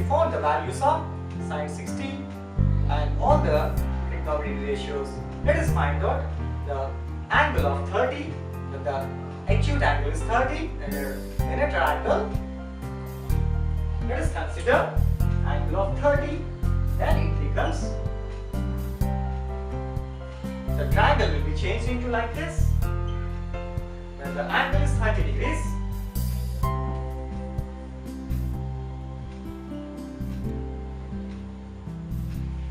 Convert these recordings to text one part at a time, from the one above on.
found the values of sine 60 and all the trigonometry ratios. Let us find out the angle of 30. When the acute angle is 30 in a triangle, let us consider angle of 30. Then it becomes, the triangle will be changed into like this. When the angle is 30 degrees,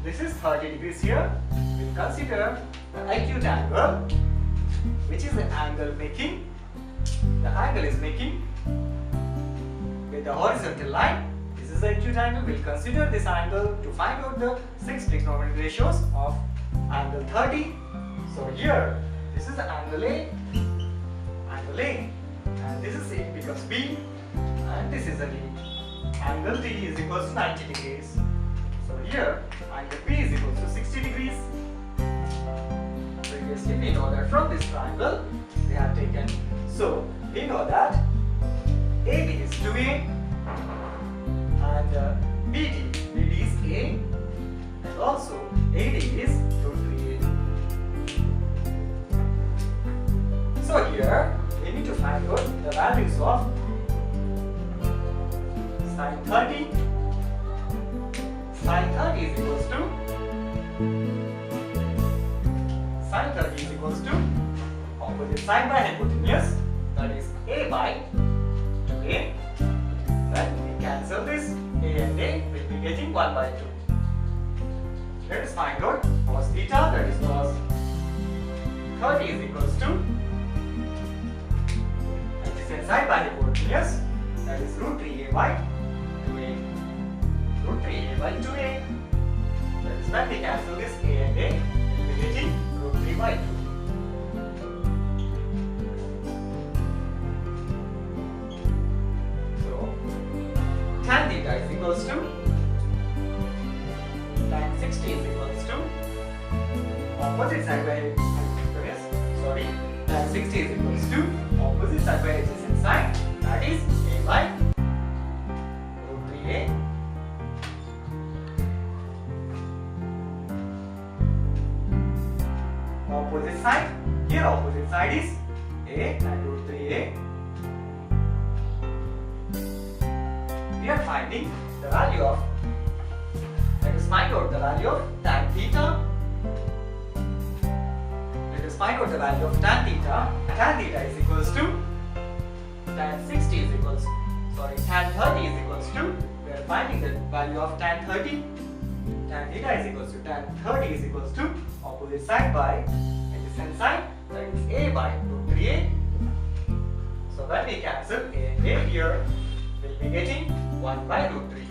this is 30 degrees here. We consider the acute angle, which is the angle making. The angle is making with the horizontal line. This is the acute angle. We will consider this angle to find out the 6 trigonometric ratios of angle 30. So here, this is the angle A, and this is it becomes B, and this is the D. Angle D is equal to 90 degrees. So here, angle B is equal to 60 degrees. Previously, we know that from this triangle, we have taken. So, we know that AB is 2A, and BD is A, and also AD is root 3A. So here, we need to find out the values of sine 30. Sine 30 is equals to opposite side by hypotenuse, that is A by 2A. When we cancel this, A and A will be getting 1 by 2. Let us find out cos theta, that is cos 30 is equals to adjacent side by hypotenuse, that is root 3A by 2A. Root 3A by 2A. That is when we cancel this, A and A will be getting root 3 by 2. So tan theta is equals to tan 60 is equals to opposite side by hypotenuse. Sorry, tan 60 is equals to opposite side by adjacent side, that is A by root 3A. Opposite side, here opposite side is A and root 3A. We are finding the value of, let us find out the value of tan theta. Let us find out the value of tan theta. Tan theta is equals to tan 60 is equals, tan 30 is equals to, we are finding the value of tan 30. Tan theta is equals to tan 30 is equals to opposite side by adjacent side, that is A by root 3A. So when we cancel A and A here, we will be getting 1 by root 3.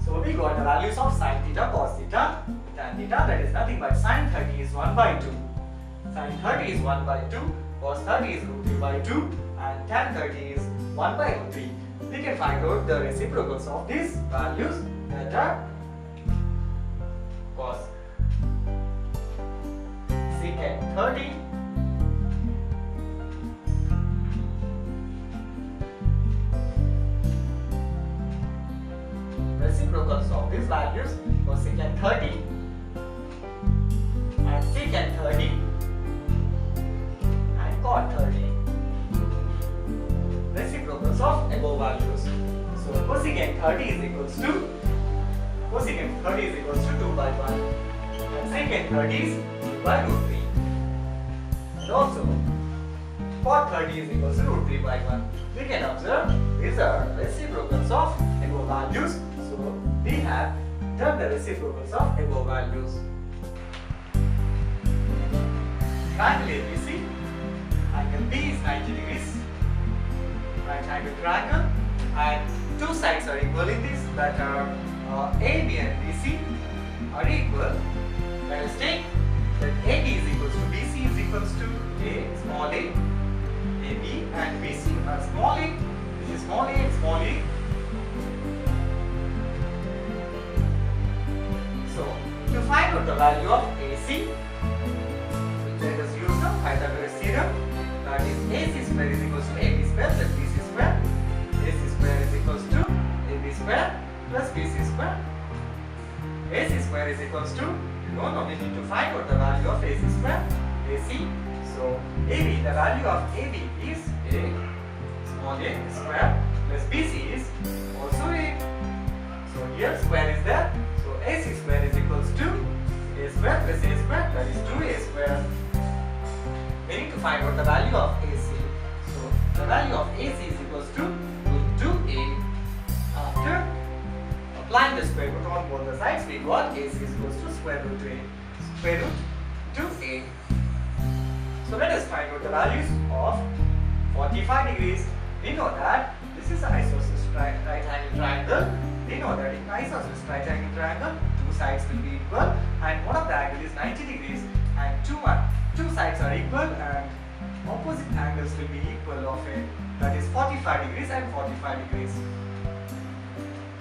So we got the values of sin theta, cos theta, tan theta, that is nothing but sin 30 is 1 by 2. Sin 30 is 1 by 2, cos 30 is root 3 by 2, and tan 30 is 1 by root 3. We can find out the reciprocals of these values, that are cos secant 30 reciprocals of these values, cosecant 30 and secant 30 and cot 30. Reciprocals of above values. So cosecant 30 is equals to 2 by 1 and secant 30 is 2 by root 3. And also cot 30 is equals to root 3 by 1. We can observe these are reciprocals of above values. So we have done the reciprocals of above values. Triangle ABC, angle B is 90 degrees, right angle triangle, and two sides are equal in this, that are AB and BC are equal. Let us take that AB is equals to BC is equals to A small a, AB and BC are small a, this is small a and small a. So to find out the value of AC, let us use the Pythagoras theorem, that is AC square is equals to AB square plus BC square. AC square is equals to AB square plus BC square. AC square is equals to, no, we need to find out the value of AC square. AC. So AB, the value of AB is A, small a square, plus BC is also A. So here square is there. So AC square is equals to A square plus A square, that is 2A square. We need to find out the value of AC. So the value of AC is equals to root 2A. After applying the square root on both the sides, we got AC is equals to square root A. Square root 2A. So let us find out the values of 45 degrees. We know that this is an isosceles right angle triangle. We know that in isosceles right angle triangle, two sides will be equal and one of the angle is 90 degrees and two sides are equal and opposite angles will be equal of it. That is 45 degrees and 45 degrees.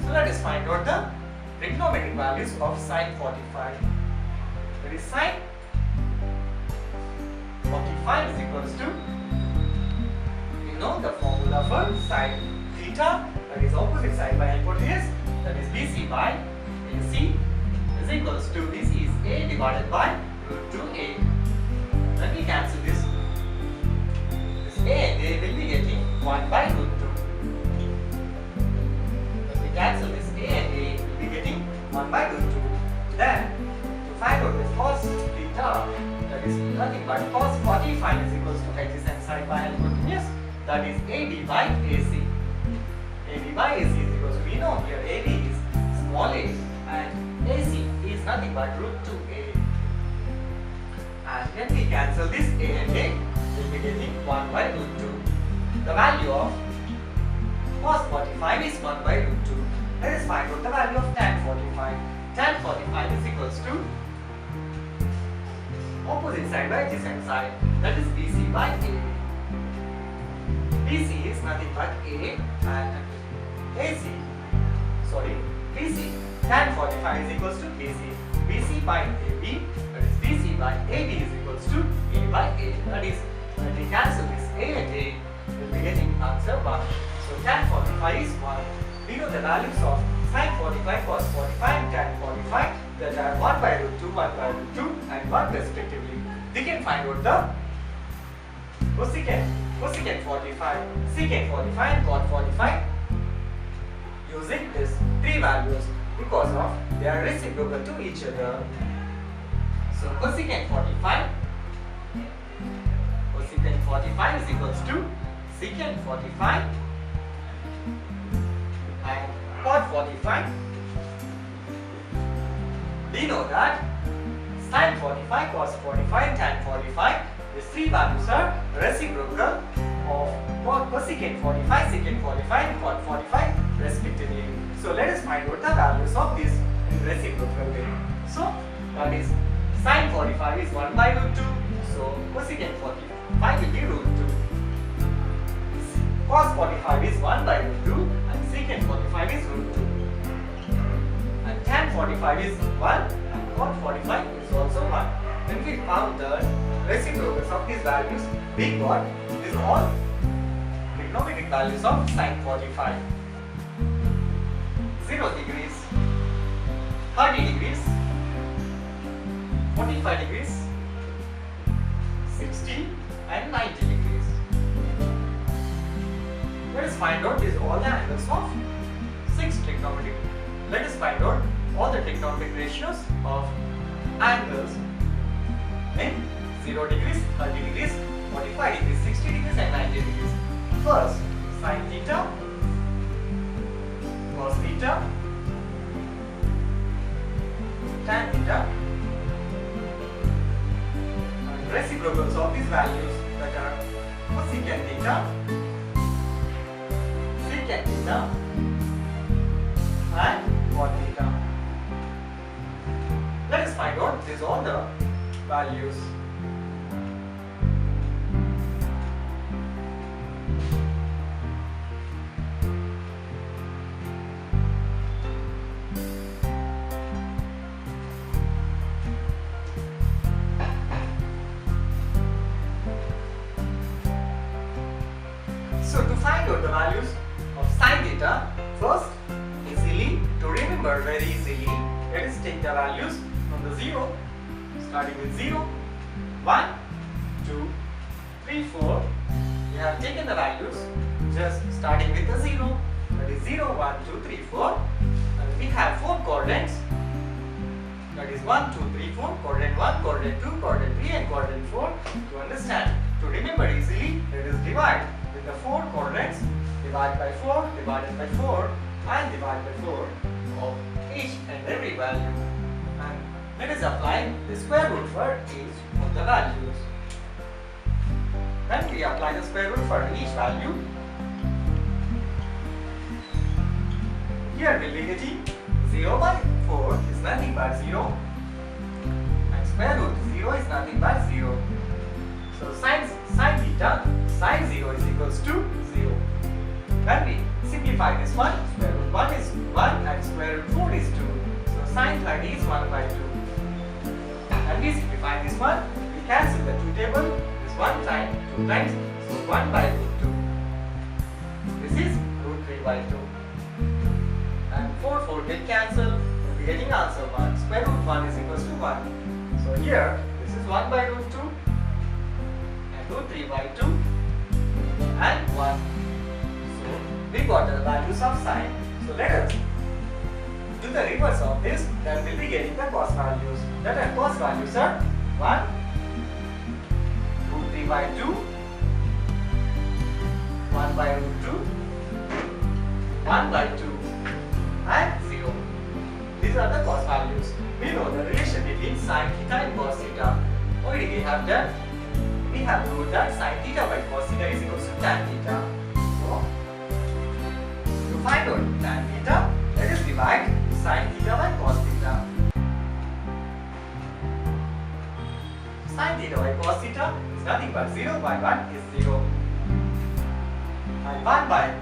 So let us find out the trigonometric values of sine 45. That is sine 45 is equals to, we know the formula for sine theta, that is opposite side by hypotenuse, that is BC by AC is equals to, this is A divided by root 2A. When we cancel this A and A will be getting 1 by root 2. When we cancel this A and A will be getting 1 by root 2. Then to find out this cos theta, that is nothing but cos 45 is equals to adjacent side by hypotenuse, that is AB by AC. AB by AC is equals to, we know here AB is small a and AC is nothing but root 2A. And when we cancel this A and A, we will be getting 1 by root 2. The value of cos 45 is 1 by root 2. Let us find out the value of tan 45. Tan 45 is equals to opposite side by adjacent side, that is BC by A. BC is nothing but A and AC. BC. Tan 45 is equals to BC. BC by AB, that is BC by AB is equals to A by A. That is, when we cancel this A and A, we will be getting answer 1. So tan 45 is 1. We know the values of sin 45, cos 45 and tan 45 that are 1 by root 2, 1 by root 2 and 1 respectively. We can find out the cosecant 45, secant 45 and cot 45 using these three values because of they are reciprocal to each other. So cosecant 45 is equals to secant 45 and cot 45. We know that sin 45, cos 45 and tan 45, these three values are reciprocal of cosecant 45, secant 45 and cot 45 respectively. So let us find out the values of this in reciprocal way. So that is sin 45 is 1 by root 2. So cosecant 45 will be root 2. Cos 45 is 1 by root 2 and secant 45 is root 2. And tan 45 is 1 and cot 45 is also 1. When we found the reciprocals of these values, we got these all trigonometric values of sin 45. 0 degrees, 30 degrees, 45 degrees, 60 and 90 degrees. Let us find out these all the angles of 6 trigonometric. Let us find out all the trigonometric ratios of angles in 0 degrees, 30 degrees, 45 degrees, 60 degrees and 90 degrees. First, sin theta, cos theta, tan theta, and reciprocals of these values that are cosecant theta, secant theta and cot theta. Let us find out these all the values. So to find out the values of sin theta, first remember very easily. Let us take the values from the 0, starting with 0, 1, 2, 3, 4. We have taken the values just starting with the 0, that is 0, 1, 2, 3, 4. And we have 4 coordinates, that is 1, 2, 3, 4, coordinate 1, coordinate 2, coordinate 3 and coordinate 4. To understand, to remember easily, let us divide with the 4 coordinates, divide by 4, divided by 4 and divide by 4 of each and every value. And let us apply the square root for each of the values. When we apply the square root for each value, here we will be getting 0 by 4 is nothing but 0 and square root 0 is nothing but 0. So sin theta, sin 0 is equals to 0. When we simplify this one, square root 1 is 1 and square root 4 is 2. So sin 30 is 1 by 2. And we simplify this one, we cancel the 2 table, this 1 time, 2 times, so 1 by root 2. This is root 3 by 2. And 4 get cancelled, we'll be getting answer 1. Square root 1 is equals to 1. So here, this is 1 by root 2 and root 3 by 2 and 1. So we got the values of sine. So let us do the reverse of this, then we'll be getting the cos values. That are cos values are 1, root 3 by 2, 1 by root 2, 1 by 2 and 0. These are the cos values. We know the relation between sin theta and cos theta. What did we have done? We have proved that sin theta by cos theta is equal to tan theta. So, to find out tan theta, let us divide sin theta by cos theta. Sin theta by cos theta is nothing but 0 by 1 is 0. And 1 by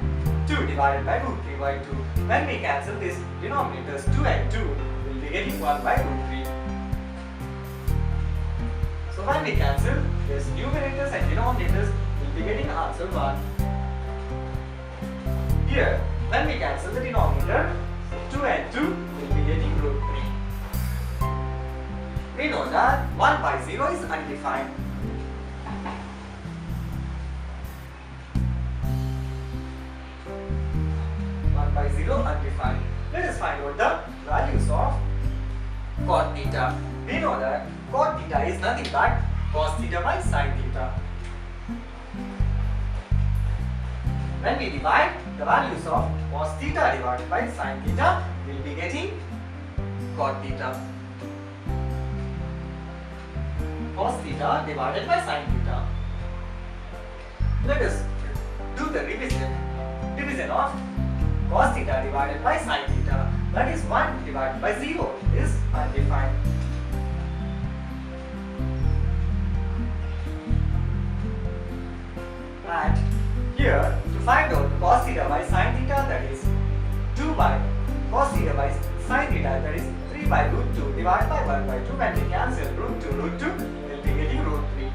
2 divided by root 3 by 2. When we cancel this denominators 2 and 2, we will be getting 1 by root 3. So when we cancel this numerators and denominators, we will be getting answer 1. Here, when we cancel the denominator, 2 and 2, we will be getting root 3. We know that 1 by 0 is undefined. 1 by 0 undefined. Let us find out the values of cot theta. We know that cot theta is nothing but cos theta by sin theta. When we divide the values of cos theta divided by sin theta, we will be getting cot theta. Cos theta divided by sin theta. Let us do the division of cos theta divided by sin theta. That is 1 divided by 0 is undefined. And here, to find out cos theta by sin theta, that is 2 by cos theta by sin theta, that is 3 by root 2 divided by 1 by 2. When we cancel root 2, we will be getting root 3.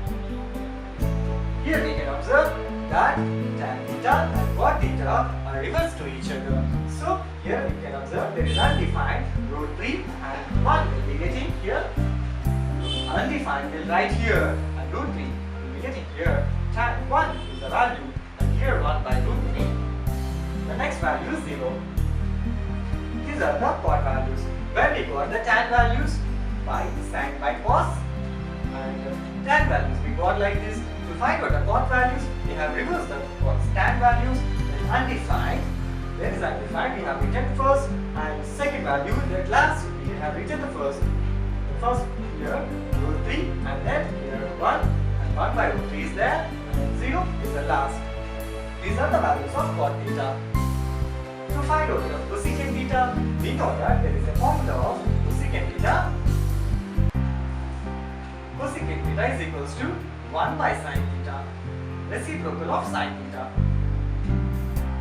Here we can observe that tan theta and cot theta are reversed to each other. So here we can observe there is undefined root 3 and 1 will be getting here. Undefined will write here and root 3 will be getting here. Tan 1 is the value and here 1 by root 3. The next value is 0. These are the cot values. When we got the tan values by sin by cos and tan values we got like this. To find out the cot values, we have reversed the tan values. Then undefined, then is undefined, we have written first, and second value, that last we have written the first. The first here root 3 and then here 1 and 1 by root 3 is there and 0 is the last. These are the values of cot theta. To find out the cosecant theta, we know that there is a formula of cosecant theta. Cosecant theta is equals to 1 by sin theta, reciprocal of sin theta.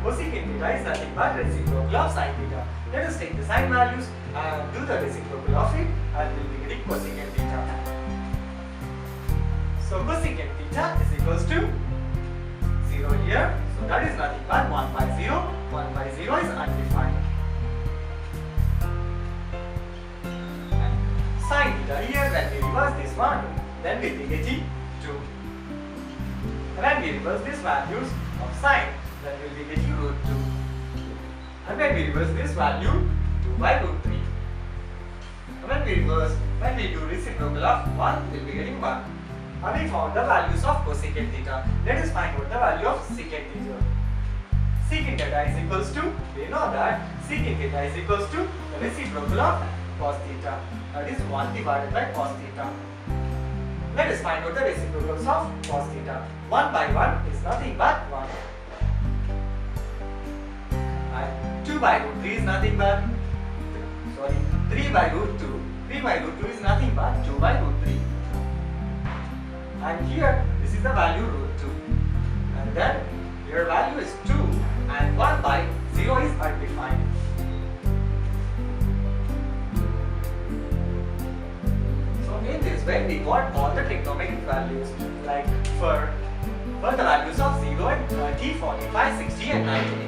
Cosecant theta is nothing but reciprocal of sin theta. Let us take the sin values and do the reciprocal of it and we will be getting cosecant theta. So cosecant theta is equals to 0 here. So that is nothing but 1 by 0. 1 by 0 is undefined. reverse this one, then we'll be getting 2. When we reverse these values of sine, then we'll be getting root 2. And when we reverse this value, 2 by root 3. When we do reciprocal of 1, we'll be getting 1. And we found the values of cosecant theta. Let us find out the value of secant theta. Secant theta is equals to, we know that secant theta is equals to the reciprocal of cos theta. That is 1 divided by cos theta. Let us find out the reciprocals of cos theta. 1 by 1 is nothing but 1. And 2 by root 3 is nothing but 3 by root 2. 3 by root 2 is nothing but 2 by root 3. And here, this is the value root 2. And then, your value is 2 and 1 by 0 is undefined. So in this way, we got all the trigonometric values, like for the values of 0 and 30, 45, 60 and 90.